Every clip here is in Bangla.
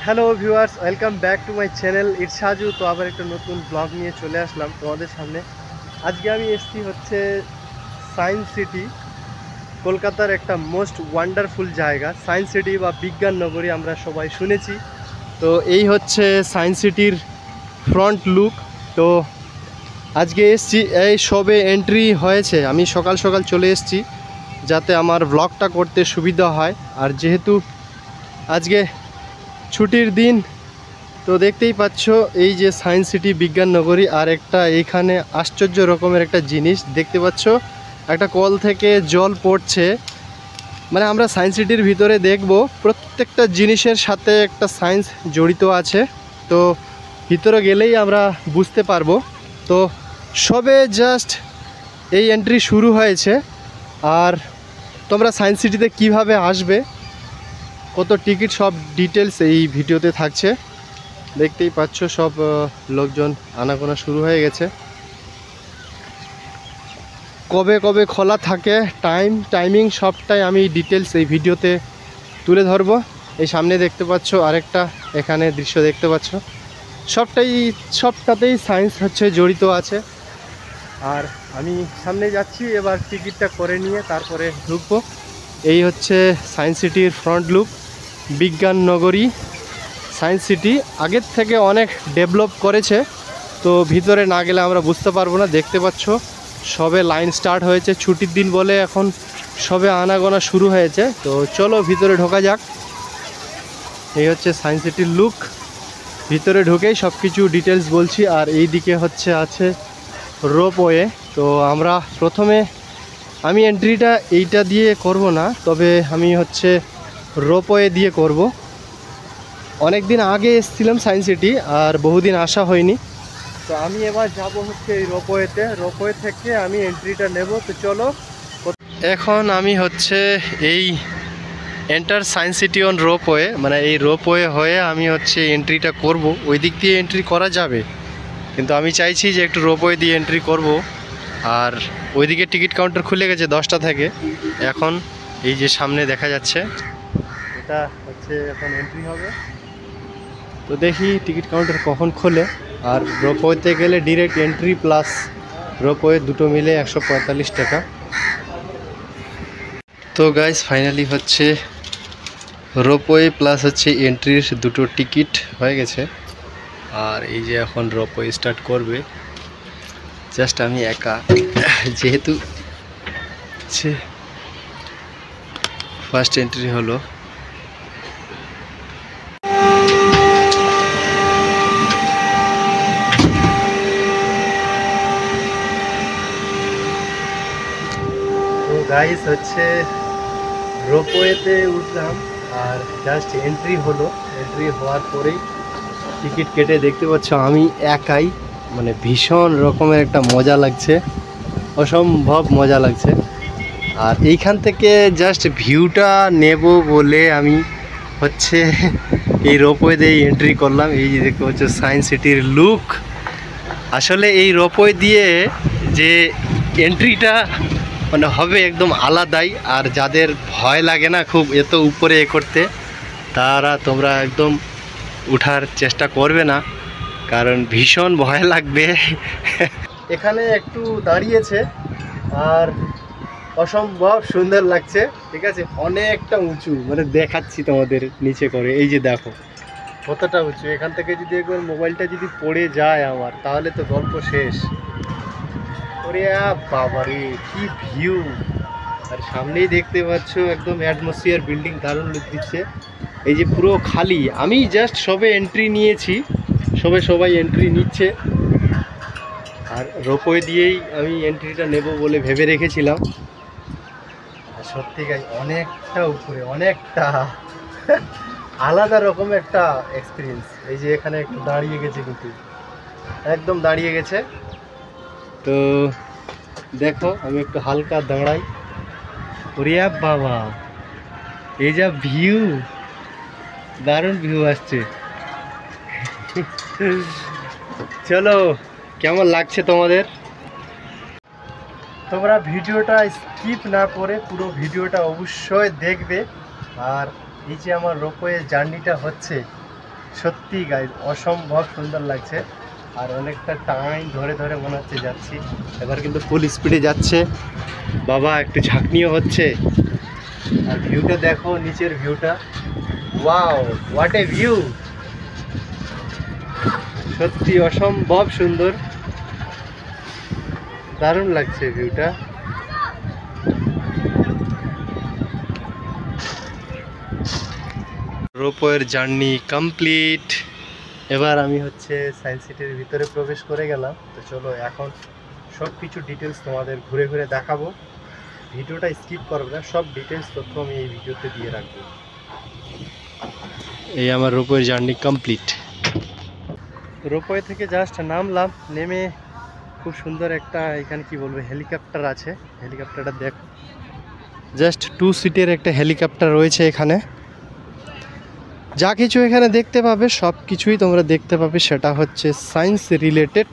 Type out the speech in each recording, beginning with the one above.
Hello viewers, welcome back to my channel it's Saju. তো আবার একটা নতুন ব্লগ নিয়ে চলে আসলাম তোমাদের সামনে। আজকে আমি এসেছি হচ্ছে সায়েন্স সিটি, কলকাতার একটা মোস্ট ওয়ান্ডারফুল জায়গা। সায়েন্স সিটি বা বিজ্ঞান নগরী আমরা সবাই শুনেছি। তো এই হচ্ছে সায়েন্স সিটির ফ্রন্ট লুক। তো আজকে এসেছি, এই সবে এন্ট্রি হয়েছে, আমি সকাল সকাল চলে এসেছি যাতে আমার ব্লগটা করতে সুবিধা হয়। আর যেহেতু আজকে ছুটির দিন, তো দেখতেই পাচ্ছ এই যে সায়েন্স সিটি বিজ্ঞান নগরী। আর একটা এইখানে আশ্চর্য রকমের একটা জিনিস দেখতে পাচ্ছ, একটা কল থেকে জল পড়ছে। মানে আমরা সায়েন্স সিটির ভিতরে দেখব প্রত্যেকটা জিনিসের সাথে একটা সায়েন্স জড়িত আছে। তো ভিতরে গেলেই আমরা বুঝতে পারবো। তো সবে জাস্ট এই এন্ট্রি শুরু হয়েছে। আর তোমরা সায়েন্স সিটিতে কিভাবে আসবে, কত টিকিট, সব ডিটেলস এই ভিডিওতে থাকছে। দেখতেই পাচ্ছ সব লোকজন আনাগোনা শুরু হয়ে গেছে। কবে কবে খোলা থাকে, টাইমিং সবটাই আমি ডিটেলস এই ভিডিওতে তুলে ধরবো। এই সামনে দেখতে পাচ্ছ আরেকটা, এখানে দৃশ্য দেখতে পাচ্ছ, সবটাতেই সায়েন্স হচ্ছে জড়িত আছে। আর আমি সামনে যাচ্ছি, এবার টিকিটটা করে নিয়ে তারপরে ঢুকবো। এই হচ্ছে সায়েন্স সিটির ফ্রন্ট লুক। বিজ্ঞান নগরী সায়েন্স সিটি আগের থেকে অনেক ডেভেলপ করেছে। তো ভিতরে না গেলে আমরা বুঝতে পারবো না। দেখতে পাচ্ছ সবে লাইন স্টার্ট হয়েছে, ছুটির দিন বলে এখন সবে আনাগোনা শুরু হয়েছে। তো চলো ভিতরে ঢোকা যাক। এই হচ্ছে সায়েন্স সিটির লুক। ভিতরে ঢুকেই সব কিছু ডিটেলস বলছি। আর এই দিকে হচ্ছে আছে রোপওয়ে। তো আমরা প্রথমে, আমি এন্ট্রিটা এইটা দিয়ে করব না, তবে আমি হচ্ছে রোপওয়ে দিয়ে করব। অনেক দিন আগে এসেছিলাম সায়েন্স সিটি, আর বহুদিন আসা হয়নি। তো আমি এবার যাব হচ্ছে এই রোপওয়েতে। রোপওয়ে থেকে আমি এন্ট্রিটা নেব। তো চলো, এখন আমি হচ্ছে এই enter science city on ropeway, মানে এই রোপওয়ে হয়ে আমি হচ্ছে এন্ট্রিটা করব। ওই দিক দিয়ে এন্ট্রি করা যাবে, কিন্তু আমি চাইছি যে একটু রোপওয়ে দিয়ে এন্ট্রি করব। আর ওইদিকে টিকিট কাউন্টার খুলে গেছে 10টা থেকে। এখন এই যে সামনে দেখা যাচ্ছে, এটা হচ্ছে এখন এন্ট্রি হবে। তো দেখি টিকিট কাউন্টার কখন খোলে। আর রোপওয়েতে গেলে ডিরেক্ট এন্ট্রি প্লাস রোপওয়ে দুটো মিলে 145 টাকা। তো গাইস, ফাইনালি হচ্ছে রোপওয়ে প্লাস হচ্ছে এন্ট্রির দুটো টিকিট হয়ে গেছে। আর এই যে এখন রোপওয়ে স্টার্ট করবে। জাস্ট আমি একা, যেহেতু ফার্স্ট এন্ট্রি হলো। তো গাইস হচ্ছে রোপওয়েতে উঠলাম, আর জাস্ট এন্ট্রি হলো। এন্ট্রি হওয়ার পরেই টিকিট কেটে দেখতে পাচ্ছ আমি একাই, মানে ভীষণ রকমের একটা মজা লাগছে, অসম্ভব মজা লাগছে। আর এইখান থেকে জাস্ট ভিউটা নেব বলে আমি হচ্ছে এই রোপওয়ে দিয়ে এন্ট্রি করলাম। এই যে দেখতে পাচ্ছ সায়েন্স সিটির লুক। আসলে এই রোপওয়ে দিয়ে যে এন্ট্রিটা মানে হবে একদম আলাদাই। আর যাদের ভয় লাগে না খুব এত উপরে করতে, তোমরা একদম উঠার চেষ্টা করবে না, কারণ ভীষণ ভয় লাগবে। এখানে একটু দাঁড়িয়েছে, আর অসম্ভব সুন্দর লাগছে। ঠিক আছে, অনেকটা উঁচু, মানে দেখাচ্ছি তোমাদের নিচে করে। এই যে দেখো কতটা উঁচু। এখান থেকে যদি একবার মোবাইলটা যদি পড়ে যায় আমার, তাহলে তো গল্প শেষ। ওরে বাবারে কি ভিউ! আর সামনেই দেখতে পাচ্ছ একদম অ্যাটমসফিয়ার বিল্ডিং, দারুণ লুক দিচ্ছে। এই যে পুরো খালি, আমি জাস্ট সবে এন্ট্রি নিয়েছি, সবাই এন্ট্রি নিচ্ছে। আর রোপওয়ে দিয়েই আমি এন্ট্রিটা নেব বলে ভেবে রেখেছিলাম। আর সত্যি গাই অনেকটা উপরে, অনেকটা আলাদা রকম একটা এক্সপিরিয়েন্স। এই যে এখানে একটু দাঁড়িয়ে গেছে, কিন্তু একদম দাঁড়িয়ে গেছে। তো দেখো আমি একটু হালকা দাঁড়াই। ওরে বাবা, এই যা ভিউ, দারুণ ভিউ আসছে। চলো, কেমন লাগছে তোমাদের? তোমরা ভিডিওটা স্কিপ না করে পুরো ভিডিওটা অবশ্যই দেখবে। আর এই যে আমার রোপওয়ে জার্নিটা হচ্ছে, সত্যি গাইজ অসম্ভব সুন্দর লাগছে। আর অনেকটা টাইম ধরে ধরে মনে হচ্ছে যাচ্ছি। এবার কিন্তু ফুল স্পিডে যাচ্ছে বাবা, একটু ঝাঁকনিও হচ্ছে। আর ভিউটা দেখো, নিচের ভিউটা, ওয়াও হোয়াট এ ভিউ, সত্যি অসম্ভব সুন্দর, দারুণ লাগছে ভিউটা। রোপওয়ের জার্নি কমপ্লিট। এবার আমি হচ্ছে সায়েন্স সিটির ভিতরে প্রবেশ করে গেলাম। তো চলো এখন সব কিছু ডিটেলস তোমাদের ঘুরে ঘুরে দেখাবো। ভিডিওটা স্কিপ করবে না, সব ডিটেলস তথ্য আমি এই ভিডিওতে দিয়ে রাখবো। এই আমার রোপওয়ের জার্নি কমপ্লিট। রোপওয়ে থেকে জাস্ট নামলাম, নেমে খুব সুন্দর একটা এখানে কি বলবো হেলিকপ্টার আছে। হেলিকপ্টারটা দেখো, জাস্ট 2 সিটের একটা হেলিকপ্টার রয়েছে এখানে। যা কিছু এখানে দেখতে পাবে সব কিছুই তোমরা দেখতে পাবে, সেটা হচ্ছে সায়েন্স রিলেটেড,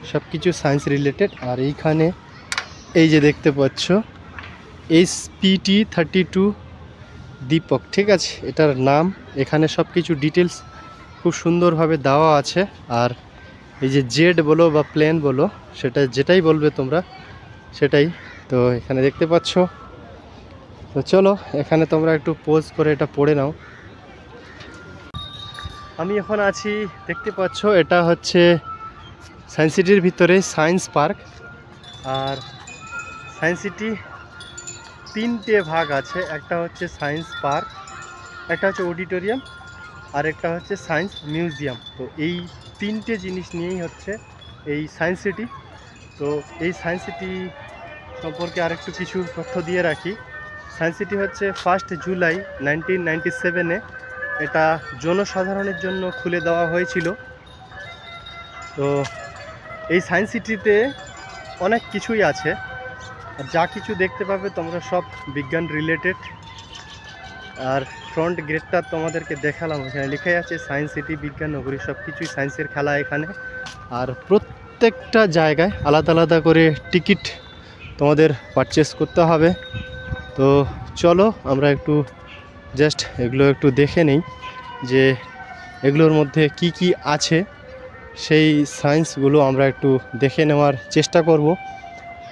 সব কিছু সায়েন্স রিলেটেড। আর এইখানে এই যে দেখতে পাচ্ছ SPT-32 দীপক, ঠিক আছে এটার নাম। এখানে সব কিছু ডিটেলস খুব সুন্দরভাবে দেওয়া আছে। আর এই যে জেড বলো বা প্লেন বলো, সেটা যেটাই বলবে তোমরা সেটাই। তো এখানে দেখতে পাচ্ছ। তো চলো এখানে তোমরা একটু পোজ করে এটা পড়ে নাও। আমি এখন আছি, দেখতে পাচ্ছ এটা হচ্ছে সায়েন্স সিটির ভিতরে সায়েন্স পার্ক। আর সায়েন্স সিটি 3টে ভাগ আছে, একটা হচ্ছে সায়েন্স পার্ক, একটা হচ্ছে অডিটোরিয়াম, আর একটা হচ্ছে সায়েন্স মিউজিয়াম। তো এই 3টে জিনিস নিয়েই হচ্ছে এই সায়েন্স সিটি। তো এই সায়েন্স সিটি সম্পর্কে আরেকটু কিছু তথ্য দিয়ে রাখি। সায়েন্স সিটি হচ্ছে 1 জুলাই 1997-এ এটা জনসাধারণের জন্য খুলে দেওয়া হয়েছিল। তো এই সায়েন্স সিটিতে অনেক কিছুই আছে, আর যা কিছু দেখতে পাবে তোমরা সব বিজ্ঞান রিলেটেড। আর ফ্রন্ট গেটটা তোমাদেরকে দেখালাম, এখানে লেখাই আছে সায়েন্স সিটি বিজ্ঞান নগরী, সব কিছুই সায়েন্সের খেলা এখানে। আর প্রত্যেকটা জায়গায় আলাদা আলাদা করে টিকিট তোমাদের পারচেস করতে হবে। তো চলো আমরা একটু জাস্ট এগুলো একটু দেখে নেই যে এগুলোর মধ্যে কি কি আছে, সেই সায়েন্সগুলো আমরা একটু দেখে নেওয়ার চেষ্টা করব।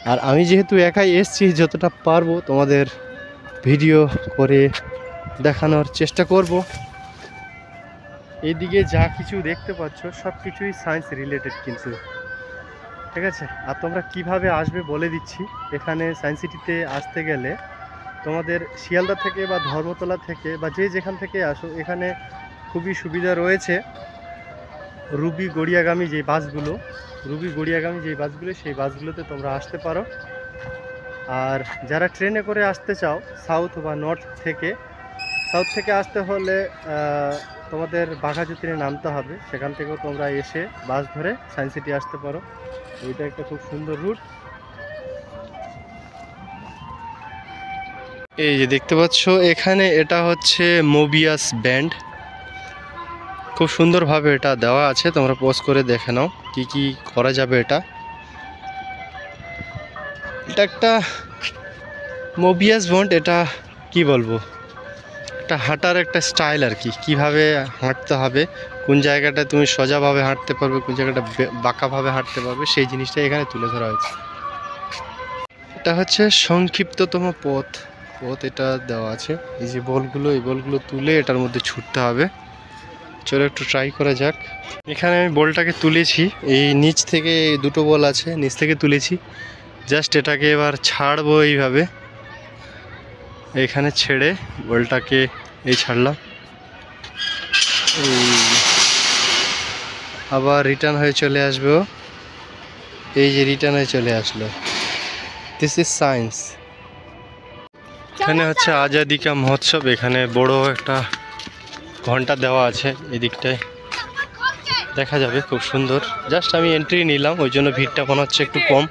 আর আমি যেহেতু একাই এসছি, যতটা পারবো তোমাদের ভিডিও করে দেখানোর চেষ্টা করব। এইদিকে যা কিছু দেখতে পাচ্ছ সব কিছুই সায়েন্স রিলেটেড কিন্তু, ঠিক আছে। আর তোমরা কিভাবে আসবে বলে দিচ্ছি। এখানে সায়েন্স সিটিতে আসতে গেলে তোমাদের শিয়ালদা থেকে বা ধর্মতলা থেকে বা যে যেখান থেকে আসো, এখানে খুবই সুবিধা রয়েছে। রুবি গড়িয়াগামী যে বাসগুলো, সেই বাসগুলোতে তোমরা আসতে পারো। আর যারা ট্রেনে করে আসতে চাও সাউথ বা নর্থ থেকে আসতে হলে তোমাদের বাঘাযতীনে নামতে হবে। সেখান থেকেও তোমরা এসে বাস ধরে সায়েন্স সিটি আসতে পারো। এইটা একটা খুব সুন্দর রুট। এই যে দেখতে পাচ্ছ এখানে এটা হচ্ছে মোবিয়াস ব্যান্ড, খুব সুন্দরভাবে এটা দেওয়া আছে, তোমরা পজ করে দেখে নাও কি কি করা যাবে। এটা একটা মোবিয়াস ব্যান্ড, এটা কি বলবো, এটা হাঁটার একটা স্টাইল আর কি, কীভাবে হাঁটতে হবে, কোন জায়গাটা তুমি সোজাভাবে হাঁটতে পারবে, কোন জায়গাটা বাঁকাভাবে হাঁটতে পারবে, সেই জিনিসটা এখানে তুলে ধরা হয়েছে। এটা হচ্ছে সংক্ষিপ্ততম পথ, এটা দেওয়া আছে। এই যে বলগুলো, এই বলগুলো তুলে এটার মধ্যে ছুটতে হবে। চলো একটু ট্রাই করা যাক। এখানে আমি বলটাকে তুলেছি, এই নিচ থেকে 2টো বল আছে, নিচ থেকে তুলেছি। জাস্ট এটাকে এবার ছাড়বো এইভাবে, এখানে ছেড়ে বলটাকে এই ছাড়লাম, আবার রিটার্ন হয়ে চলে আসবে। এই যে রিটার্ন হয়ে চলে আসলো। This is science. এখানে হচ্ছে আজাদি কা মহোৎসব, এখানে বড় একটা ঘন্টা দেওয়া আছে, এদিকটায় দেখা যাবে, খুব সুন্দর। জাস্ট আমি এন্ট্রি নিলাম, ওই জন্য ভিড়টা মনে হচ্ছে একটু কম।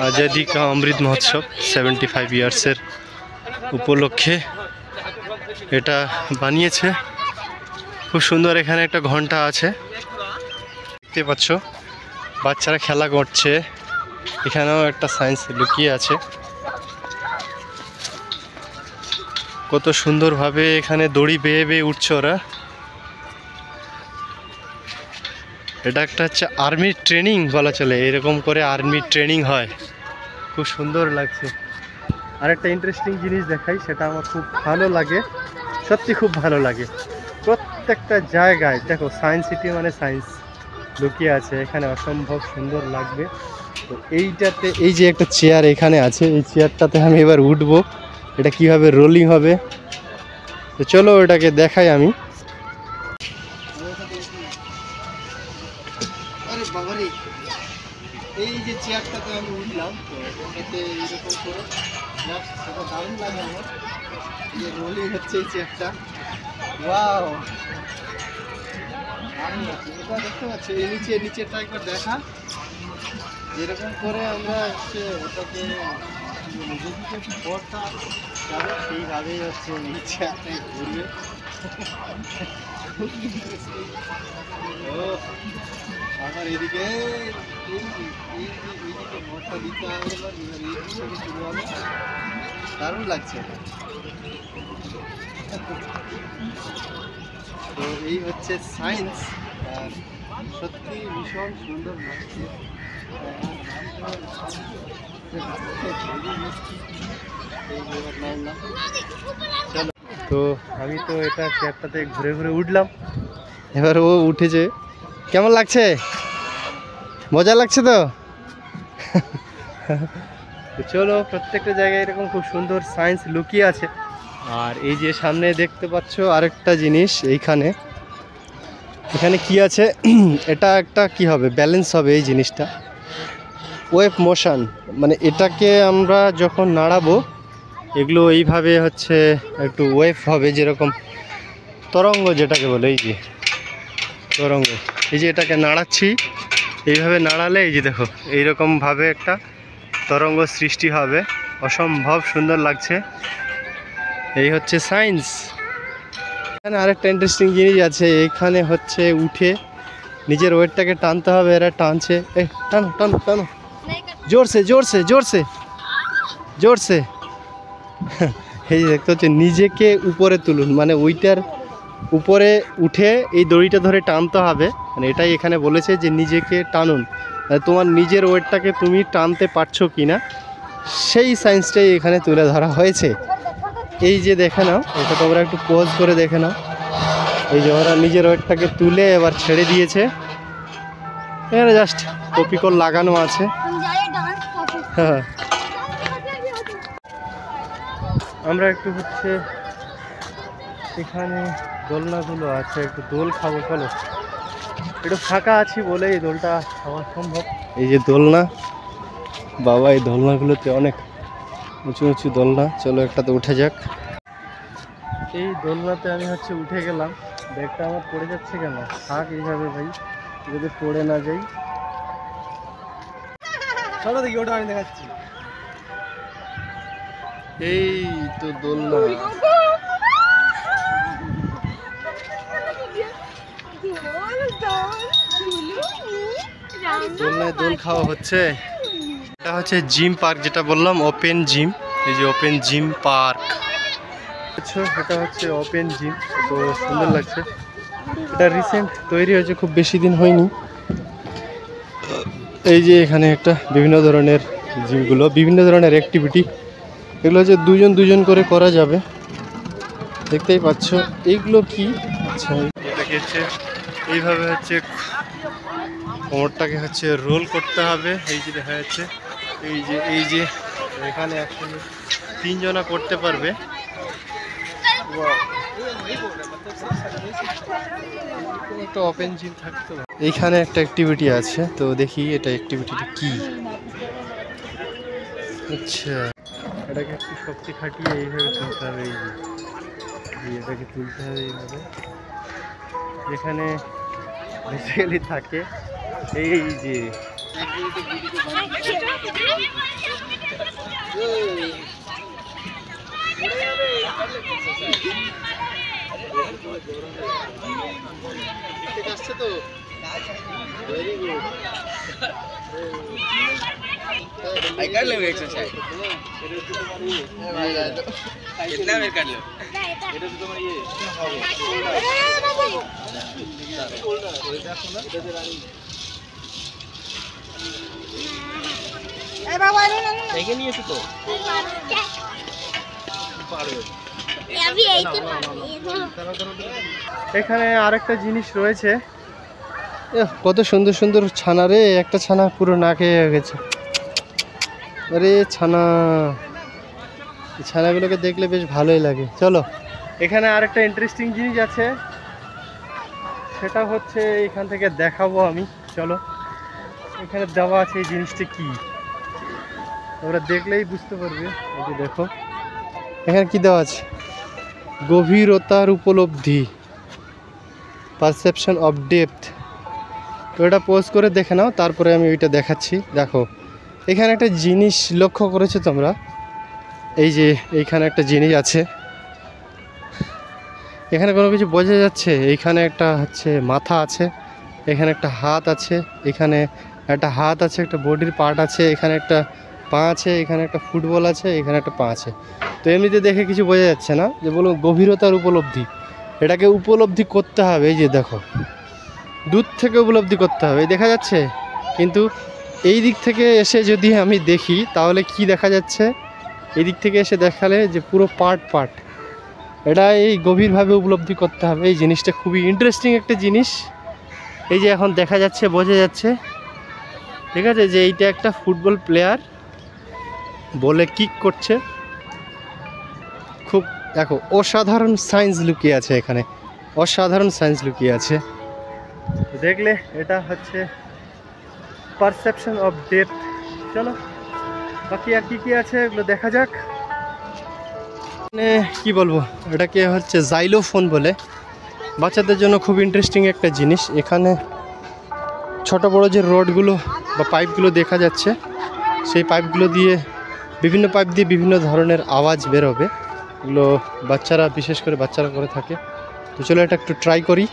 আজাদি কা অমৃত মহোৎসব 75 ইয়ার্সের উপলক্ষে এটা বানিয়েছে, খুব সুন্দর। এখানে একটা ঘন্টা আছে, দেখতে পাচ্ছ বাচ্চারা খেলা করছে। এখানেও একটা সায়েন্স লুকিয়ে আছে, কত সুন্দরভাবে এখানে দড়ি বেয়ে বেয়ে উঠছে ওরা। এটা একটা হচ্ছে আর্মি ট্রেনিং বলা চলে, এরকম করে আর্মি ট্রেনিং হয়, খুব সুন্দর লাগছে। আরেকটা ইন্টারেস্টিং জিনিস দেখাই, সেটা আমার খুব ভালো লাগে, সত্যি খুব ভালো লাগে। প্রত্যেকটা জায়গায় দেখো সায়েন্স সিটি মানে সায়েন্স লুকিয়ে আছে এখানে, অসম্ভব সুন্দর লাগবে। তো এইটাতে এই যে একটা চেয়ার এখানে আছে, এই চেয়ারটাতে আমি এবার উঠবো, এটা কিভাবে রোলিং হবে, তো চলো ওটাকে দেখাই আমি। আরে বাবারে, এই যে চেয়ারটাতে আমি উঠলাম, তো ওটাতে এইরকম করে সেটা দারুণ লাগে আমার, যে রোলিং হচ্ছে এই চেয়ারটা। ওয়াও, দারুণ আছে এটা, দেখতে পাচ্ছি এই নিচেরটা একবার দেখা, যেরকম করে আমরা হচ্ছে ওটাকে নিজে থেকে পথটা যাবে সেইভাবেই হচ্ছে এই চেয়ারটা ঘুরবে। আমার এদিকে এইদিকে ভরটা দিতে হবে, শুরু হবে, দারুণ লাগছে। তো এই হচ্ছে সায়েন্স, আর সত্যি ভীষণ সুন্দর লাগছে। তো আমি তো এটা চেয়ারটাতে ঘুরে ঘুরে উঠলাম, এবার ও উঠেছে, কেমন লাগছে, মজা লাগছে তো? চলো, প্রত্যেকটা জায়গায় এরকম খুব সুন্দর সায়েন্স লুকিয়ে আছে। আর এই যে সামনে দেখতে পাচ্ছ আরেকটা জিনিস, এখানে কি আছে, এটা একটা কি হবে, ব্যালেন্স হবে এই জিনিসটা, ওয়েভ মোশন, মানে এটাকে আমরা যখন নাড়াবো এগুলো এইভাবে হচ্ছে একটু ওয়েভ হবে, যেরকম তরঙ্গ যেটাকে বলে, এই যে তরঙ্গ, এই যে এটাকে নাড়াচ্ছি, এইভাবে নাড়ালে এই যে দেখো এইরকমভাবে একটা তরঙ্গ সৃষ্টি হবে, অসম্ভব সুন্দর লাগছে। এই হচ্ছে সায়েন্স। এখানে আরেকটা ইন্টারেস্টিং জিনিস আছে, এখানে হচ্ছে উঠে নিজের ওয়েটটাকে টানতে হবে, এরা টানছে, টানো টানো টানো, জোরসে জোরসে জোরসে জোরসে। এই যে দেখতে হচ্ছে, নিজেকে উপরে তুলুন, মানে ওইটার উপরে উঠে এই দড়িটা ধরে টানতে হবে, মানে এটাই এখানে বলেছে যে নিজেকে টানুন, তোমার নিজের ওয়েটটাকে তুমি টানতে পারছো কি না সেই সায়েন্সটাই এখানে তুলে ধরা হয়েছে। এই যে দেখে নাও, এটা তোমরা একটু পজ করে দেখে নাও, এই যে ওরা নিজের ওয়েটটাকে তুলে এবার ছেড়ে দিয়েছে, এখানে জাস্ট কপিকল লাগানো আছে। হ্যাঁ, আমরা একটু হচ্ছে এখানে দোলনাগুলো আছে, একটু দোল খাবো, চলো, একটু ফাঁকা আছি বলে এই দোলটা খাওয়া সম্ভব। এই যে দোলনা, বাবা এই দোলনাগুলোতে অনেক উঁচু উঁচু দোলনা, চলো একটাতে উঠে যাক। এই দোলনাতে আমি হচ্ছে উঠে গেলাম, ব্যাগটা আমার পড়ে যাচ্ছে কেন, থাক এইভাবে ভাই, যদি পড়ে না যাই। চলো দেখি, ওটা আমি দেখাচ্ছি। এই তো দোলনা, দোলনায় দোল খাওয়া হচ্ছে। এটা হচ্ছে জিম পার্ক, যেটা বললাম ওপেন জিম, এই যে ওপেন জিম পার্ক, এটা হচ্ছে ওপেন জিম, তো সুন্দর লাগছে। এটা রিসেন্ট তৈরি হয়েছে, খুব বেশি দিন হয়নি। এই যে এখানে একটা বিভিন্ন ধরনের জিমগুলো, বিভিন্ন ধরনের অ্যাক্টিভিটি, এগুলো হচ্ছে দুজন দুজন করে করা যাবে, দেখতেই পাচ্ছ। এইগুলো কি, আচ্ছা এটাকে হচ্ছে এইভাবে হচ্ছে কোমরটাকে হচ্ছে রোল করতে হবে, এই যে দেখা যাচ্ছে, এই যে এখানে একসঙ্গে 3 জনা করতে পারবে। একটা ওপেন জিম থাকতো। এইখানে একটা অ্যাক্টিভিটি আছে, তো দেখি এটা অ্যাক্টিভিটিটা কি। আচ্ছা, এটাকে একটু শক্তি খাটিয়ে এইভাবে তুলতে হবে, এই যে এটাকে তুলতে হবে এইভাবে, যেখানে বেসিক্যালি থাকে এই যে আসছে তো, ভেরি গুড। आई कर लेंगे एक्सरसाइज कितना देर कर लो এটা তো তোমার ইয়ে দেখে নিয়েছি তো এখানে আরেকটা জিনিস রয়েছে, কত সুন্দর সুন্দর ছানা রে। একটা ছানা পুরো না খেয়ে গেছে। আরে ছানা, এই ছানাগুলোকে দেখলে বেশ ভালোই লাগে। চলো, এখানে আরেকটা ইন্টারেস্টিং জিনিস আছে, সেটা হচ্ছে এখান থেকে দেখাবো আমি। চলো, এখানে দেওয়া আছে এই জিনিসটা কি, তোমরা দেখলেই বুঝতে পারবে। এই যে দেখো, এখানে কি দেওয়া আছে, গভীরতার উপলব্ধি, পারসেপশন অফ ডেপথ। তো এটা পোস্ট করে দেখে নাও, তারপরে আমি ওইটা দেখাচ্ছি। দেখো, এখানে একটা জিনিস লক্ষ্য করেছো তোমরা, এই যে এইখানে একটা জিনিস আছে, এখানে কোনো কিছু বোঝা যাচ্ছে? এইখানে একটা হচ্ছে মাথা আছে, এখানে একটা হাত আছে, এখানে একটা হাত আছে, একটা বডির পার্ট আছে, এখানে একটা পা আছে, এখানে একটা ফুটবল আছে, এখানে একটা পা আছে। তো এমনিতে দেখে কিছু বোঝা যাচ্ছে না, যে বলুন গভীরতার উপলব্ধি, এটাকে উপলব্ধি করতে হবে। এই যে দেখো, দূর থেকে উপলব্ধি করতে হবে, দেখা যাচ্ছে। কিন্তু এই দিক থেকে এসে যদি আমি দেখি, তাহলে কি দেখা যাচ্ছে, এই দিক থেকে এসে দেখালে যে পুরো পার্ট পার্ট, এটা এই গভীরভাবে উপলব্ধি করতে হবে। এই জিনিসটা খুবই ইন্টারেস্টিং একটা জিনিস। এই যে এখন দেখা যাচ্ছে, বোঝা যাচ্ছে, ঠিক আছে, যে এইটা একটা ফুটবল প্লেয়ার বলে কিক করছে। খুব দেখো, অসাধারণ সায়েন্স লুকিয়ে আছে এখানে, অসাধারণ সায়েন্স লুকিয়ে আছে। দেখলে এটা হচ্ছে পারসেপশন অফ ডেপথ। চলো, বাকি আর কি আছে এগুলো দেখা যাক। মানে কি বলবো, এটাকে হচ্ছে জাইলোফোন বলে, বাচ্চাদের জন্য খুব ইন্টারেস্টিং একটা জিনিস। এখানে ছোট বড় যে রডগুলো বা পাইপগুলো দেখা যাচ্ছে, সেই পাইপগুলো দিয়ে, বিভিন্ন পাইপ দিয়ে বিভিন্ন ধরনের আওয়াজ বেরোবে। এগুলো বাচ্চারা, বিশেষ করে বাচ্চারা করে থাকে। তো চলো এটা একটু ট্রাই করি।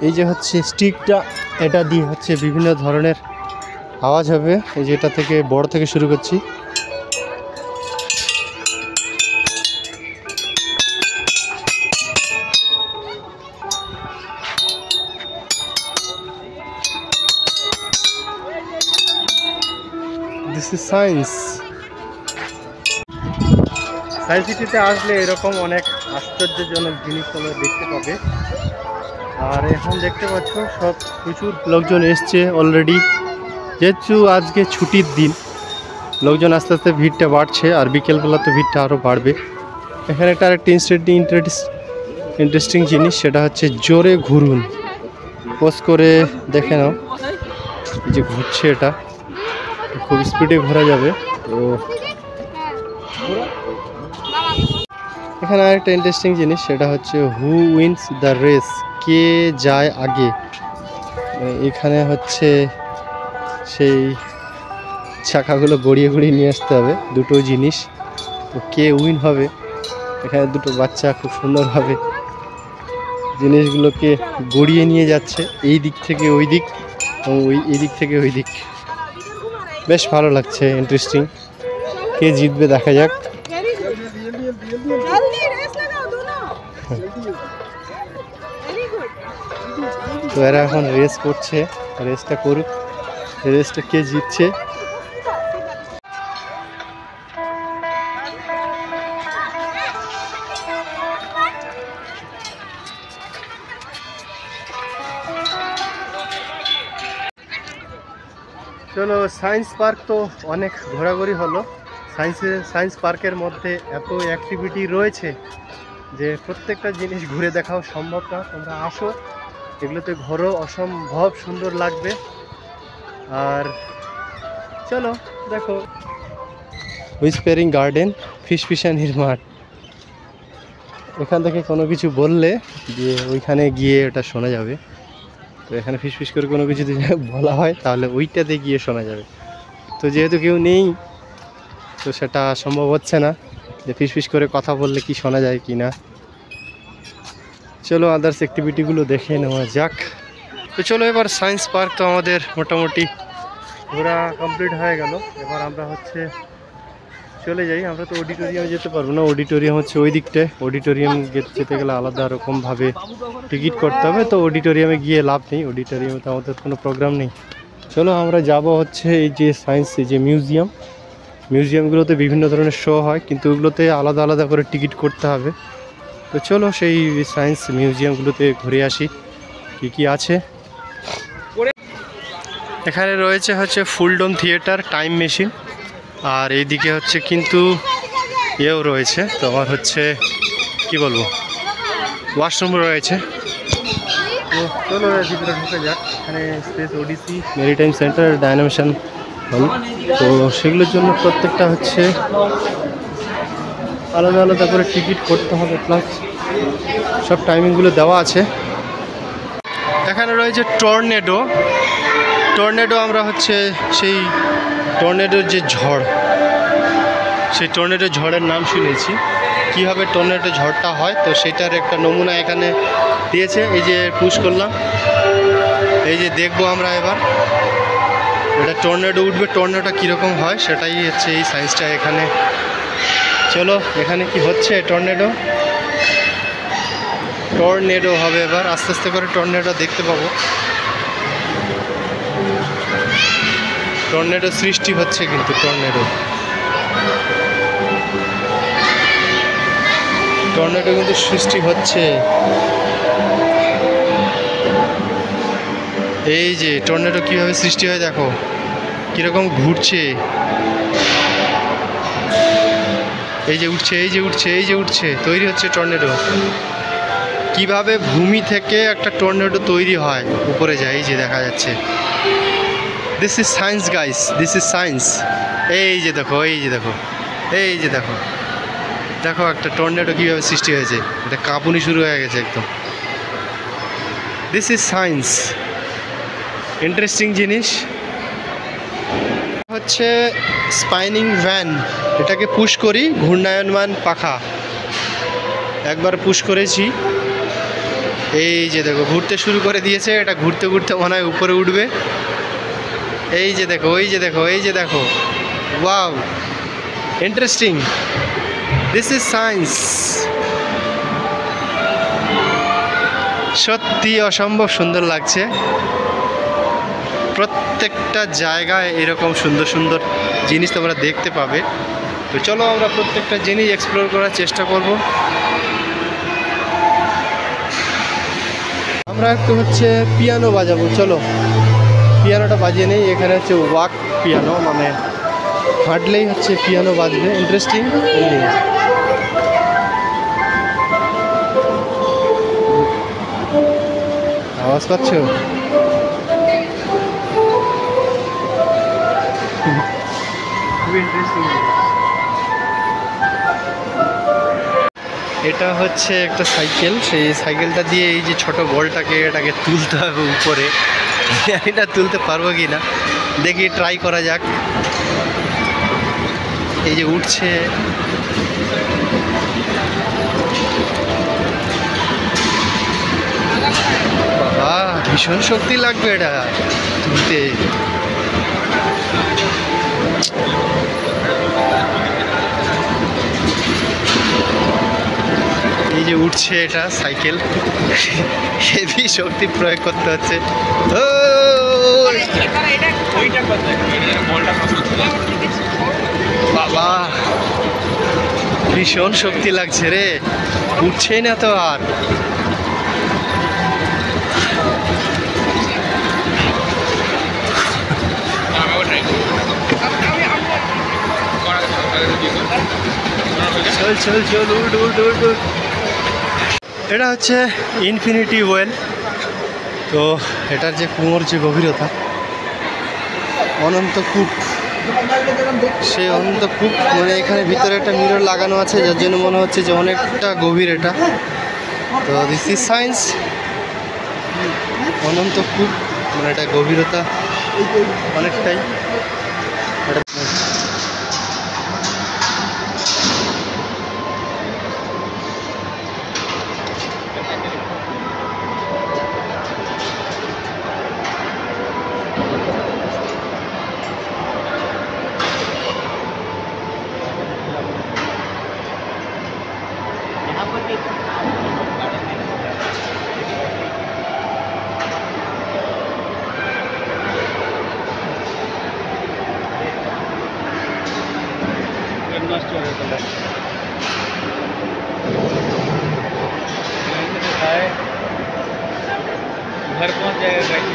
এই যে হচ্ছে স্টিকটা, এটা দিয়ে হচ্ছে বিভিন্ন ধরনের আওয়াজ হবে। এই যে এটা থেকে, বড় থেকে শুরু করছি। This is science. সায়েন্স সিটিতে আসলে এরকম অনেক আশ্চর্যজনক জিনিস তোমরা দেখতে পাবে। আর এখন দেখতে পাচ্ছ সব প্রচুর লোকজন এসছে অলরেডি, যেহেতু আজকে ছুটির দিন, লোকজন আস্তে আস্তে ভিড়টা বাড়ছে। আর বিকেলবেলা তো ভিড়টা আরও বাড়বে। এখানে একটা আরেকটা ইন্টারেস্টিং জিনিস, সেটা হচ্ছে জোরে ঘুরুন। পোজ করে দেখে নাও, এই যে ঘুরছে, এটা খুব স্পিডে ঘোরা যাবে। তো এখানে আরেকটা ইন্টারেস্টিং জিনিস, সেটা হচ্ছে হু উইন্স দ্য রেস, কে যায় আগে। এখানে হচ্ছে সেই চাকাগুলো গড়িয়ে গড়িয়ে নিয়ে আসতে হবে, দুটো জিনিস। তো কে উইন হবে, এখানে দুটো বাচ্চা খুব সুন্দরভাবে জিনিসগুলোকে গড়িয়ে নিয়ে যাচ্ছে, এই দিক থেকে ওই দিক এবং এই দিক থেকে ওই দিক। বেশ ভালো লাগছে, ইন্টারেস্টিং। কে জিতবে দেখা যাক। তো এরা এখন রেস করছে, রেসটা করুক, রেসটা কে জিতছে। চলো, সায়েন্স পার্ক তো অনেক ঘোরাঘুরি হলো। সায়েন্স পার্কের মধ্যে এত অ্যাক্টিভিটি রয়েছে যে প্রত্যেকটা জিনিস ঘুরে দেখাও সম্ভব না। তোমরা আসো, এগুলোতে ঘোরো, অসম্ভব সুন্দর লাগবে। আর চলো দেখো, হুইসপারিং গার্ডেন, ফিশফিশানির মাঠ। এখান থেকে কোনো কিছু বললে দিয়ে ওইখানে গিয়ে ওটা শোনা যাবে। তো এখানে ফিসফিস করে কোনো কিছু যদি বলা হয়, তাহলে ওইটাতে গিয়ে শোনা যাবে। তো যেহেতু কেউ নেই, তো সেটা সম্ভব হচ্ছে না যে ফিসফিস করে কথা বললে কি শোনা যায় কি না। চলো আদার্স অ্যাক্টিভিটিগুলো দেখে নেওয়া যাক। তো চলো, এবার সায়েন্স পার্ক তো আমাদের মোটামুটি ঘোরা কমপ্লিট হয়ে গেল। এবার আমরা হচ্ছে চলে যাই। আমরা তো অডিটোরিয়ামে যেতে পারবো না, অডিটোরিয়াম হচ্ছে ওই দিকটায়। অডিটোরিয়াম যেতে গেলে আলাদা রকমভাবে টিকিট করতে হবে, তো অডিটোরিয়ামে গিয়ে লাভ নেই, অডিটোরিয়ামে তো আমাদের কোনো প্রোগ্রাম নেই। চলো আমরা যাব হচ্ছে এই যে সায়েন্স, এই যে মিউজিয়ামগুলোতে বিভিন্ন ধরনের শো হয়, কিন্তু ওগুলোতে আলাদা আলাদা করে টিকিট করতে হবে। তো চলো সেই সায়েন্স মিউজিয়ামগুলোতে ঘুরে আসি কি কি আছে। এখানে রয়েছে হচ্ছে ফুলডোম থিয়েটার, টাইম মেশিন, আর এইদিকে হচ্ছে কিন্তু এও রয়েছে তোমার হচ্ছে কি বলবো, ওয়াশরুম রয়েছে। তো চলো ভিতরে ঢুকে যাক। এখানে স্পেস ওডিসি, মেরিটাইম সেন্টার, ডাইনামেশন হল, তো সেগুলোর জন্য প্রত্যেকটা হচ্ছে আলাদা আলাদা করে টিকিট করতে হবে, প্লাস সব টাইমিংগুলো দেওয়া আছে। এখানে রয়েছে টর্নেডো, আমরা হচ্ছে সেই টর্নেডোর যে ঝড়, সেই টর্নেডো ঝড়ের নাম শুনেছি, কীভাবে টর্নেডো ঝড়টা হয়, তো সেটার একটা নমুনা এখানে দিয়েছে। এই যে পুশ করলাম, এই যে দেখবো আমরা এবার এটা টর্নেডো উঠবে, টর্নেডোটা কীরকম হয় সেটাই হচ্ছে এই সায়েন্সটা এখানে। চলো এখানে কি হচ্ছে, টর্নেডো হবে এবার, আস্তে আস্তে করে টর্নেডো দেখতে পাবো। টর্নেডো সৃষ্টি হচ্ছে, কিন্তু টর্নেডো কিন্তু সৃষ্টি হচ্ছে। এই যে টর্নেডো কিভাবে সৃষ্টি হয় দেখো, কিরকম ঘুরছে, এই যে উঠছে, তৈরি হচ্ছে টর্নেডো। কিভাবে ভূমি থেকে একটা টর্নেডো তৈরি হয়, উপরে যায়, এই যে দেখা যাচ্ছে। This is science guys, this is science. এই যে দেখো দেখো একটা টর্নেডো কীভাবে সৃষ্টি হয়েছে, এটা কাঁপুনি শুরু হয়ে গেছে একদম। দিস ইজ সায়েন্স, ইন্টারেস্টিং জিনিস। হচ্ছে স্পাইনিং ভ্যান, এটাকে পুশ করি, ঘূর্ণায়মান পাখা, একবার পুশ করেছি, এই যে দেখো ঘুরতে শুরু করে দিয়েছে। এটা ঘুরতে ঘুরতে মনে হয় উপরে উঠবে। এই যে দেখো, wow, interesting, this is science. সত্যি অসম্ভব সুন্দর লাগছে। প্রত্যেকটা জায়গায় এরকম সুন্দর সুন্দর জিনিস তোমরা দেখতে পাবে। তো চলো আমরা প্রত্যেকটা জিনিস এক্সপ্লোর করার চেষ্টা করব। আমরা একটু হচ্ছে পিয়ানো বাজাবো, চলো পিয়ানোটা বাজিয়ে নেই। এখানে হচ্ছে ওয়াক পিয়ানো, মানে হাঁটলেই হচ্ছে পিয়ানো বাজবে। ইন্টারেস্টিং আওয়াজ পাচ্ছ? খুবই ইন্টারেস্টিং। এটা হচ্ছে একটা সাইকেল, সেই সাইকেলটা দিয়ে এই যে ছোট বলটাকে এটাকে তুলতে হবে উপরে। এটা তুলতে পারবো কি না দেখি, ট্রাই করা যাক। এই যে উঠছে, বাবা ভীষণ শক্তি লাগবে এটা তুলতে। এই যে উঠছে এটা সাইকেল, হেভি শক্তি প্রয়োগ করতে হচ্ছে। বাবা ভীষণ শক্তি লাগছে রে, উঠছেই না তো আর। চল উঠ। এটা হচ্ছে ইনফিনিটি ওয়েল। তো এটার যে কুয়োর যে গভীরতা, অনন্ত কূপ, সেই অনন্ত কূপ, মানে এখানে ভিতরে একটা মিরর লাগানো আছে, যার জন্য মনে হচ্ছে যে অনেকটা গভীর এটা। তো দিস ইজ সায়েন্স, অনন্ত কূপ, মানে এটা গভীরতা অনেকটাই। घर पहुंच जाएगा गाड़ी।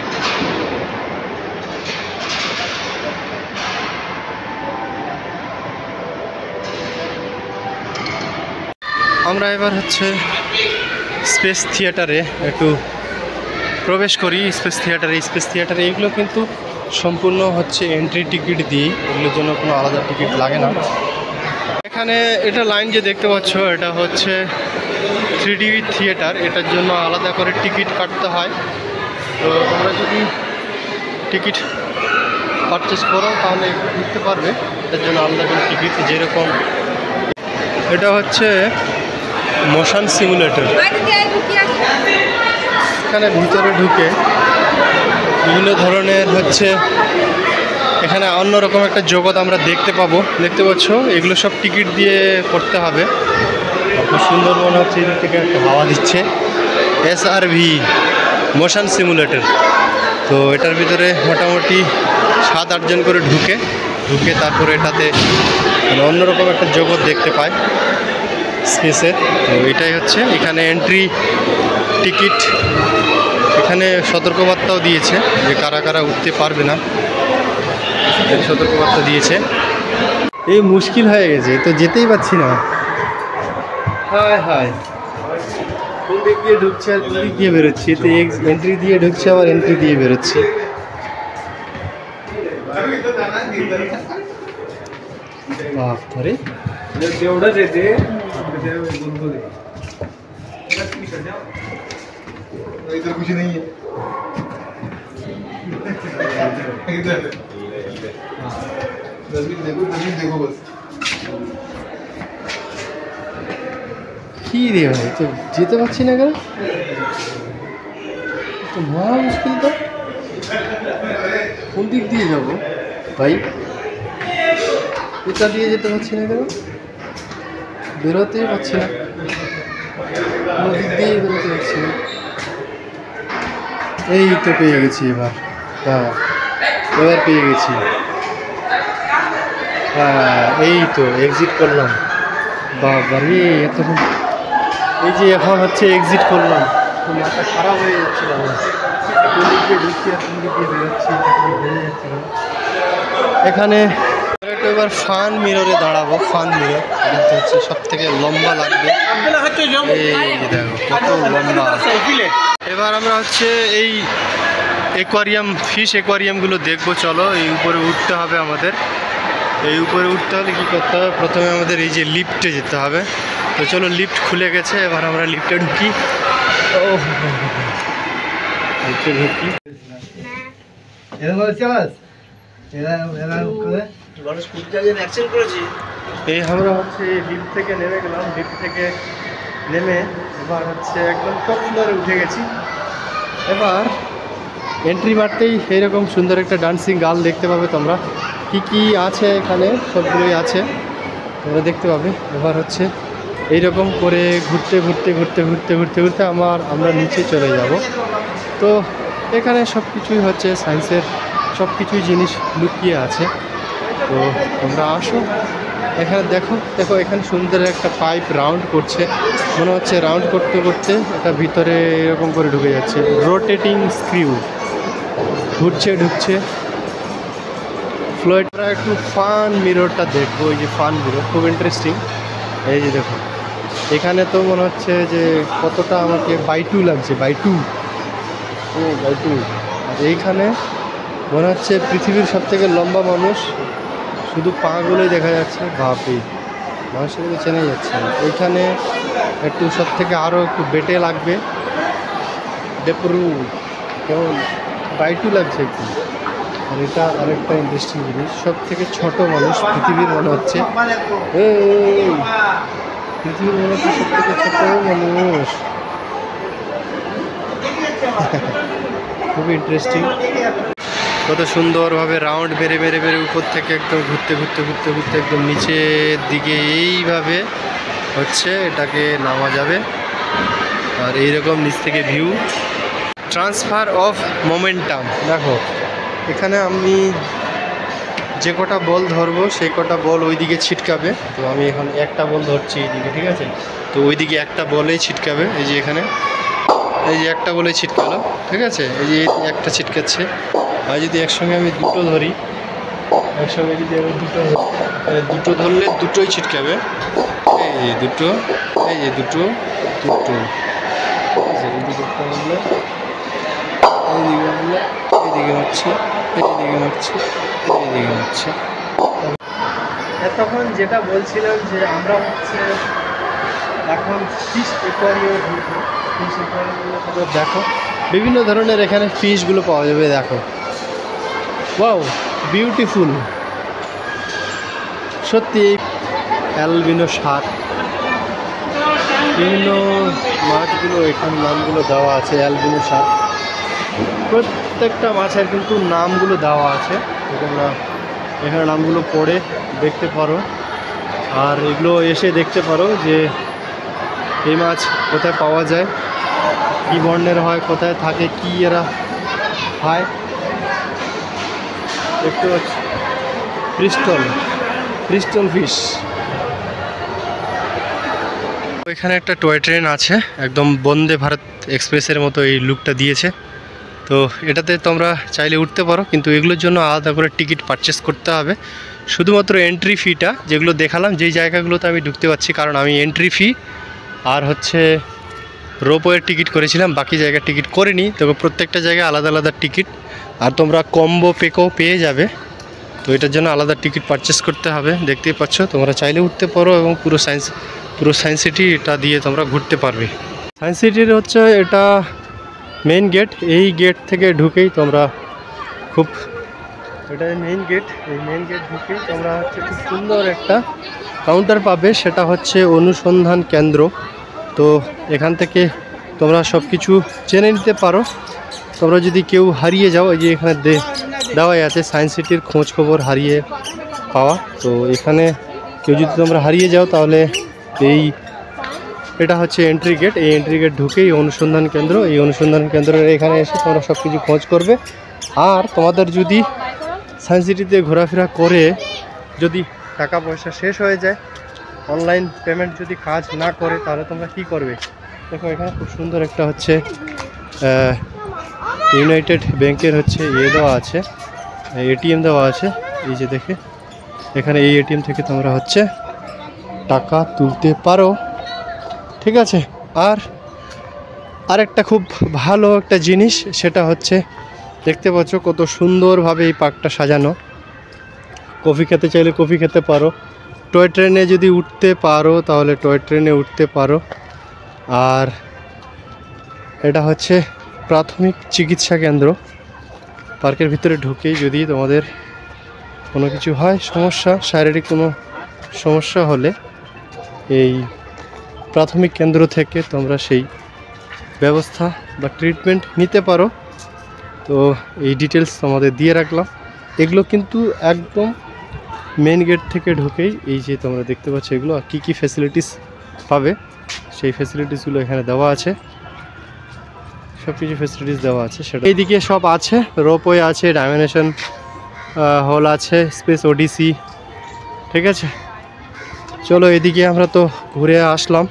আমরা এবার হচ্ছে স্পেস থিয়েটারে একটু প্রবেশ করি। স্পেস থিয়েটারে এগুলো কিন্তু সম্পূর্ণ হচ্ছে এন্ট্রি টিকিট দিয়ে, এগুলোর জন্য কোনো আলাদা টিকিট লাগে না। এখানে এটা লাইন যে দেখতে পাচ্ছ, এটা হচ্ছে 3D থিয়েটার, এটার জন্য আলাদা করে টিকিট কাটতে হয়। তো তোমরা যদি টিকিট পারচেস করো তাহলে ঘুরতে পারবে, এটার জন্য আলাদা করে টিকিট। যেরকম এটা হচ্ছে মোশন সিমুলেটর, এখানে ভিতরে ঢুকে বিভিন্ন ধরনের হচ্ছে এখানে অন্যরকম একটা জগৎ আমরা দেখতে পাচ্ছ। এগুলো সব টিকিট দিয়ে করতে হবে। খুব সুন্দর মনে হচ্ছে, এদিক থেকে একটা হাওয়া দিচ্ছে। SRV motion simulator. তো এটার ভিতরে মোটামুটি 7-8 জন করে ঢুকে তারপরে এটাতে অন্যরকম একটা জগৎ দেখতে পায় স্পেসের। তো এটাই হচ্ছে এখানে এন্ট্রি টিকিট। এখানে সতর্কবার্তাও দিয়েছে যে কারা কারা উঠতে পারবে না, সতর্কবার্তা দিয়েছে। এই মুশকিল হয়ে গেছে, তো যেতেই পারছি না। হায় কোন দিক দিয়ে ঢুকছে আর কোন দিক দিয়ে বেরোচ্ছি। তো এন্ট্রি দিয়ে ঢুকছে, আবার এন্ট্রি দিয়ে বেরোচ্ছি। इधर कुछ नहीं है, इधर तस्वीर देखो बस। কি রে ভাই, তো যেতে পারছি না কেন? তো মহা মুশকিল। তো কোন দিক দিয়ে যাবো ভাই? এটা দিয়ে যেতে পারছি না কেন? বেরোতেই পারছি না, কোনো দিক দিয়েই বেরোতে পারছি না। এই তো পেয়ে গেছি এবার। হ্যাঁ, এবার পেয়ে গেছি। হ্যাঁ, এই তো এক্সিট করলাম। বাবা রে, এতক্ষণ এই যে এখন হচ্ছে এক্সিট করলাম, তো মাথা খারাপ হয়ে যাচ্ছিল আমার। কোন দিক দিয়ে ঢুকছি আর কোন দিক দিয়ে বেরোচ্ছি বোঝা যাচ্ছে না। এখানে একটু এবার ফান মিররে দাঁড়াবো। ফান মিরর এটা হচ্ছে সব থেকে লম্বা লাগবে। এই যে দেখো কত লম্বা। এবার আমরা হচ্ছে এই অ্যাকোয়ারিয়াম, ফিশ অ্যাকোয়ারিয়ামগুলো দেখবো। চলো, এই উপরে উঠতে হবে আমাদের। এই উপরে উঠতে হলে কী করতে হবে? প্রথমে আমাদের এই যে লিফটে যেতে হবে। তো চলো, লিফট খুলে গেছে, এবার আমরা লিফটে ঢুকি। ও লিফটে ঢুকি। এই আমরা হচ্ছে লিফট থেকে নেমে গেলাম। লিফট থেকে নেমে এবার হচ্ছে একদম টপ ফ্লোরে উঠে গেছি। এবার এন্ট্রি মারতেই এইরকম সুন্দর একটা ডান্সিং গার্ল দেখতে পাবে তোমরা। কি আছে এখানে সবগুলোই আছে, তোমরা দেখতে পাবে। এবার হচ্ছে এইরকম করে ঘুরতে আমরা নিচে চলে যাব। তো এখানে সব কিছুই হচ্ছে সায়েন্সের সব কিছুই জিনিস লুকিয়ে আছে। তো তোমরা আসো, এখানে দেখো এখানে সুন্দর একটা পাইপ রাউন্ড করছে, মনে হচ্ছে রাউন্ড করতে এটা ভিতরে এরকম করে ঢুকে যাচ্ছে। রোটেটিং স্ক্রিউ ঢুকছে ফ্লোট। আমরা একটু ফান মিররটা দেখবো। এই যে ফান মিরর খুব ইন্টারেস্টিং। এই যে দেখো, এখানে তো মনে হচ্ছে যে কতটা আমাকে বাই 2 লাগছে, বাই 2। আর এইখানে মনে হচ্ছে পৃথিবীর সবথেকে লম্বা মানুষ, শুধু পাগুলোই দেখা যাচ্ছে। বাপরে, মানুষের তো চেনা যাচ্ছে না। এইখানে একটু সব থেকে আরও একটু বেটে লাগবে। ডেপরু কেমন বাই 2 লাগছে একটু। আর এটা আরেকটা ইন্টারেস্টিং জিনিস, সব থেকে ছোট মানুষ পৃথিবীর মনে হচ্ছে। পৃথিবীর মনে হচ্ছে সব থেকে ছোট মানুষ। খুবই ইন্টারেস্টিং। কত সুন্দরভাবে রাউন্ড বেড়ে উপর থেকে একদম ঘুরতে একদম নিচের দিকে এইভাবে হচ্ছে এটাকে নামা যাবে। আর এইরকম নিচ থেকে ভিউ। Transfer of momentum. দেখো, এখানে আমি যে কটা বল ধরবো সেই কটা বল ওইদিকে ছিটকাবে। তো আমি এখন একটা বল ধরছি এইদিকে, ঠিক আছে? তো ওইদিকে একটা বলেই ছিটকাবে। এই যে এখানে এই যে একটা বলে ছিটকালো, ঠিক আছে, এই যে একটা ছিটকাচ্ছে। আর যদি একসঙ্গে আমি দুটো ধরি, একসঙ্গে যদি আমি দুটো ধরলে দুটোই ছিটকাবে। এই যে দুটো, এই যে দুটো, দুটো, এইদিকে একটা মারলে, এইদিকে মারলে, এইদিকে মারছে, এইদিকে মারছে, এইদিকে মারছে। এতক্ষণ যেটা বলছিলাম যে আমরা হচ্ছে এখন ফিশ অ্যাকোয়ারিয়ামে ঢুকবো। ফিশ অ্যাকোয়ারিয়ামগুলো দেখো, বিভিন্ন ধরনের এখানে ফিশগুলো পাওয়া যাবে। দেখো, ওয়াও, বিউটিফুল সত্যি। অ্যালবিনো শার্ক, বিভিন্ন মাছগুলো এখানে নামগুলো দেওয়া আছে। অ্যালবিনো শার্ক, প্রত্যেকটা মাছের কিন্তু নামগুলো দেওয়া আছে। তোমরা এখানে নামগুলো পড়ে দেখতে পারো, আর এগুলো এসে দেখতে পারো যে এই মাছ কোথায় পাওয়া যায়, কী বর্ণের হয়, কোথায় থাকে, কি এরা খায়। দেখতে পাচ্ছি ক্রিস্টাল ফিশ। এখানে একটা টয় ট্রেন আছে, একদম বন্দে ভারত এক্সপ্রেসের মতো এই লুকটা দিয়েছে। তো এটাতে তোমরা চাইলে উঠতে পারো, কিন্তু এগুলোর জন্য আলাদা করে টিকিট পারচেস করতে হবে। শুধুমাত্র এন্ট্রি ফিটা যেগুলো দেখালাম, যেই জায়গাগুলোতে আমি ঢুকতে পারছি, কারণ আমি এন্ট্রি ফি আর হচ্ছে রোপওয়ের টিকিট করেছিলাম, বাকি জায়গার টিকিট করিনি। তবে প্রত্যেকটা জায়গায় আলাদা আলাদা টিকিট, আর তোমরা কম্বো পেকেও পেয়ে যাবে। তো এটার জন্য আলাদা টিকিট পারচেস করতে হবে। দেখতেই পাচ্ছ, তোমরা চাইলে উঠতে পারো এবং পুরো সায়েন্স সিটি এটা দিয়ে তোমরা ঘুরতে পারবে। সায়েন্স সিটির হচ্ছে এটা মেইন গেট। এই গেট থেকে ঢুকেই তোমরা খুব, এটা মেইন গেট, এই মেইন গেট ঢুকেই তোমরা হচ্ছে খুব সুন্দর একটা কাউন্টার পাবে, সেটা হচ্ছে অনুসন্ধান কেন্দ্র। তো এখান থেকে তোমরা সব কিছু জেনে নিতে পারো। তোমরা যদি কেউ হারিয়ে যাও, এই যে এখানে দেওয়াই আছে সায়েন্স সিটির খোঁজ খবর হারিয়ে পাওয়া। তো এখানে কেউ যদি তোমরা হারিয়ে যাও, তাহলে এটা হচ্ছে এন্ট্রি গেট। এই এন্ট্রি গেট ঢুকেই অনুসন্ধান কেন্দ্র। এই অনুসন্ধান কেন্দ্রের এখানে এসে তোমরা সব কিছু খোঁজ করবে। আর তোমাদের যদি সায়েন্স সিটিতে ঘোরাফেরা করে যদি টাকা পয়সা শেষ হয়ে যায়, অনলাইন পেমেন্ট যদি কাজ না করে, তাহলে তোমরা কি করবে? দেখো, এখানে খুব সুন্দর একটা হচ্ছে ইউনাইটেড ব্যাংকের হচ্ছে দেওয়া আছে, এটিএম দেওয়া আছে। এই যে দেখে, এখানে এই এটিএম থেকে তোমরা হচ্ছে টাকা তুলতে পারো, ঠিক আছে। আর একটা খুব ভালো একটা জিনিস, সেটা হচ্ছে দেখতে পাচ্ছ কত সুন্দরভাবে এই পার্কটা সাজানো। কফি খেতে চাইলে কফি খেতে পারো। টয় ট্রেনে যদি উঠতে পারো, তাহলে টয় ট্রেনে উঠতে পারো। আর এটা হচ্ছে প্রাথমিক চিকিৎসা কেন্দ্র। পার্কের ভিতরে ঢুকেই যদি তোমাদের কোনো কিছু হয়, সমস্যা, শারীরিক কোনো সমস্যা হলে, এই প্রাথমিক কেন্দ্র থেকে তোমরা সেই ব্যবস্থা বা ট্রিটমেন্ট নিতে পারো। তো এই ডিটেলস তোমাদের দিয়ে রাখলাম। এগুলো কিন্তু একদম মেন গেট থেকে ঢুকেই এই যে তোমরা দেখতে পাচ্ছ, এগুলো কী কী ফ্যাসিলিটিস পাবে, সেই ফ্যাসিলিটিসগুলো এখানে দেওয়া আছে। সব কিছু ফ্যাসিলিটিস দেওয়া আছে, সেটা এইদিকে সব আছে। রোপওয়ে আছে, ডাইমেনশন হল আছে, স্পেস ওডিসি, ঠিক আছে। চলো, এদিকে আমরা তো ঘুরে আসলাম।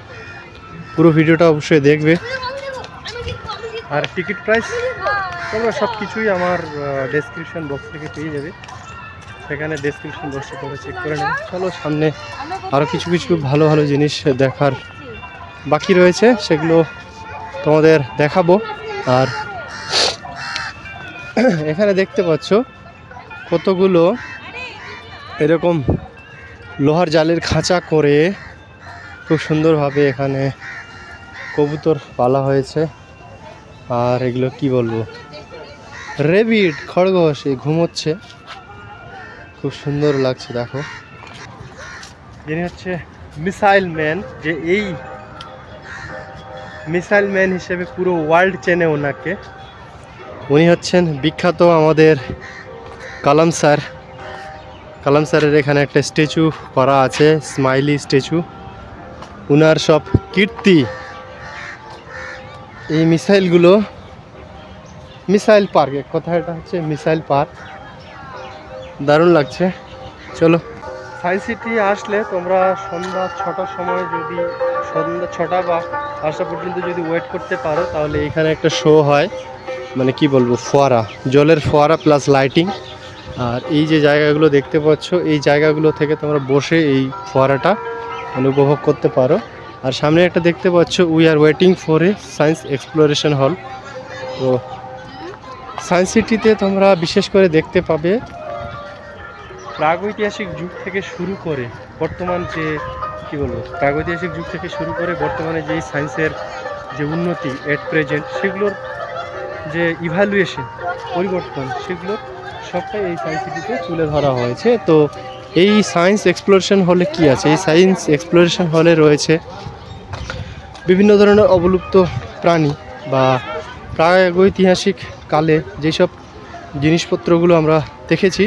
পুরো ভিডিওটা অবশ্যই দেখবে। আর টিকিট প্রাইস তোমরা সব কিছুই আমার ডেসক্রিপশন বক্স থেকে পেয়ে যাবে, সেখানে ডেসক্রিপশন বক্সে তোমরা চেক করে নেবে। চলো, সামনে আরও কিছু কিছু ভালো ভালো জিনিস দেখার বাকি রয়েছে, সেগুলো তোমাদের দেখাবো। আর এখানে দেখতে পাচ্ছ কতগুলো এরকম লোহার জালের খাঁচা করে খুব সুন্দরভাবে এখানে কবুতর পালা হয়েছে। আর এগুলো কি বলবো, রেবিট, খরগোশ, এই ঘুমোচ্ছে, খুব সুন্দর লাগছে। দেখো, যিনি হচ্ছে মিসাইল ম্যান, যে এই মিসাইল ম্যান হিসেবে পুরো ওয়ার্ল্ড চেনে ওনাকে। উনি হচ্ছেন বিখ্যাত আমাদের কালাম স্যার। কালাম স্যারের এখানে একটা স্ট্যাচু করা আছে, স্মাইলি স্ট্যাচু। উনার সব কীর্তি, এই মিসাইলগুলো, মিসাইল পার্ক, এক কথা এটা হচ্ছে মিসাইল পার্ক। দারুণ লাগছে। চলো, সায়েন্স সিটি আসলে তোমরা সন্ধ্যা 6টার সময় যদি সন্ধ্যা 6টা বা 5টা পর্যন্ত যদি ওয়েট করতে পারো তাহলে এখানে একটা শো হয়, মানে কি বলবো, ফোয়ারা, জলের ফোয়ারা প্লাস লাইটিং। আর এই যে জায়গাগুলো দেখতে পাচ্ছ, এই জায়গাগুলো থেকে তোমরা বসে এই ফোয়ারাটা মানে উপভোগ করতে পারো। আর সামনে একটা দেখতে পাচ্ছ, we are waiting for a science exploration হল। তো সায়েন্স সিটিতে তোমরা বিশেষ করে দেখতে পাবে প্রাগৈতিহাসিক যুগ থেকে শুরু করে বর্তমান যে কী বলবো, প্রাগৈতিহাসিক যুগ থেকে শুরু করে বর্তমানে যেই সায়েন্সের যে উন্নতি এট প্রেজেন্ট, সেগুলোর যে ইভ্যালুয়েশন, পরিবর্তন, সেগুলো সবটাই এই সায়েন্স সিটিতে তুলে ধরা হয়েছে। তো এই সায়েন্স এক্সপ্লোরেশন হলে কি আছে, এই সায়েন্স এক্সপ্লোরেশন হলে রয়েছে বিভিন্ন ধরনের অবলুপ্ত প্রাণী বা প্রাগৈতিহাসিক কালে যেসব জিনিসপত্রগুলো আমরা দেখেছি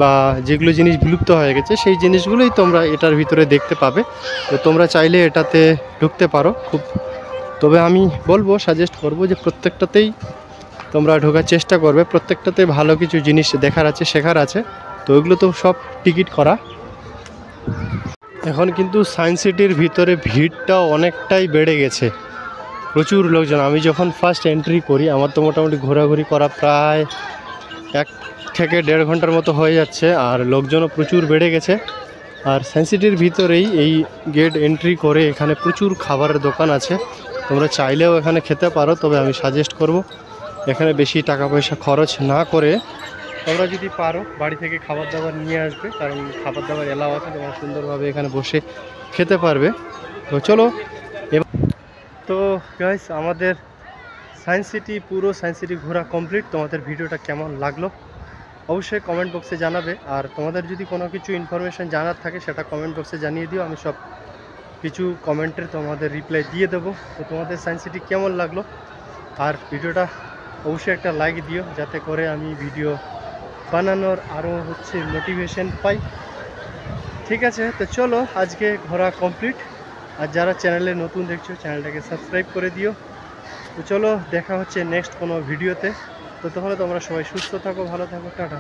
বা যেগুলো জিনিস বিলুপ্ত হয়ে গেছে, সেই জিনিসগুলোই তোমরা এটার ভিতরে দেখতে পাবে। তো তোমরা চাইলে এটাতে ঢুকতে পারো খুব, তবে আমি বলবো, সাজেস্ট করব যে প্রত্যেকটাতেই তোমরা ঢোকার চেষ্টা করবে। প্রত্যেকটাতে ভালো কিছু জিনিস দেখার আছে, শেখার আছে। তো ওইগুলো তো সব টিকিট করা। এখন কিন্তু সায়েন্স সিটির ভিতরে ভিড়টাও অনেকটাই বেড়ে গেছে, প্রচুর লোকজন। আমি যখন ফার্স্ট এন্ট্রি করি, আমার তো মোটামুটি ঘোরাঘুরি করা প্রায় 1 থেকে 1.5 ঘন্টার মতো হয়ে যাচ্ছে, আর লোকজনও প্রচুর বেড়ে গেছে। আর সায়েন্স সিটির ভিতরেই এই গেট এন্ট্রি করে এখানে প্রচুর খাবারের দোকান আছে, তোমরা চাইলেও এখানে খেতে পারো। তবে আমি সাজেস্ট করব এখানে বেশি টাকা পয়সা খরচ না করে তোমরা যদি পারো বাড়ি থেকে খাবার দাবার নিয়ে আসবে, কারণ খাবার দাবার এলাও আছে, তোমরা সুন্দরভাবে এখানে বসে খেতে পারবে। তো চলো এবার, তো গাইস আমাদের সায়েন্স সিটি, পুরো সায়েন্স সিটি ঘোরা কমপ্লিট। তোমাদের ভিডিওটা কেমন লাগলো অবশ্যই কমেন্ট বক্সে জানাবে। আর তোমাদের যদি কোনো কিছু ইনফরমেশান জানার থাকে সেটা কমেন্ট বক্সে জানিয়ে দিও, আমি সব কিছু কমেন্টের তোমাদের রিপ্লাই দিয়ে দেবো। তো তোমাদের সায়েন্স সিটি কেমন লাগলো, আর ভিডিওটা অবশ্যই একটা লাইক দিও, যাতে করে আমি ভিডিও বানানোর আরও মোটিভেশন পাই। ঠিক আছে, তো চলো আজকে ঘোরা কমপ্লিট। আর যারা চ্যানেলে নতুন দেখছো, চ্যানেলটাকে সাবস্ক্রাইব করে দিও। তো চলো দেখা হচ্ছে নেক্সট কোনো ভিডিওতে। তো তখন তোমরা সবাই সুস্থ থাকো, ভালো থাকো, টাটা।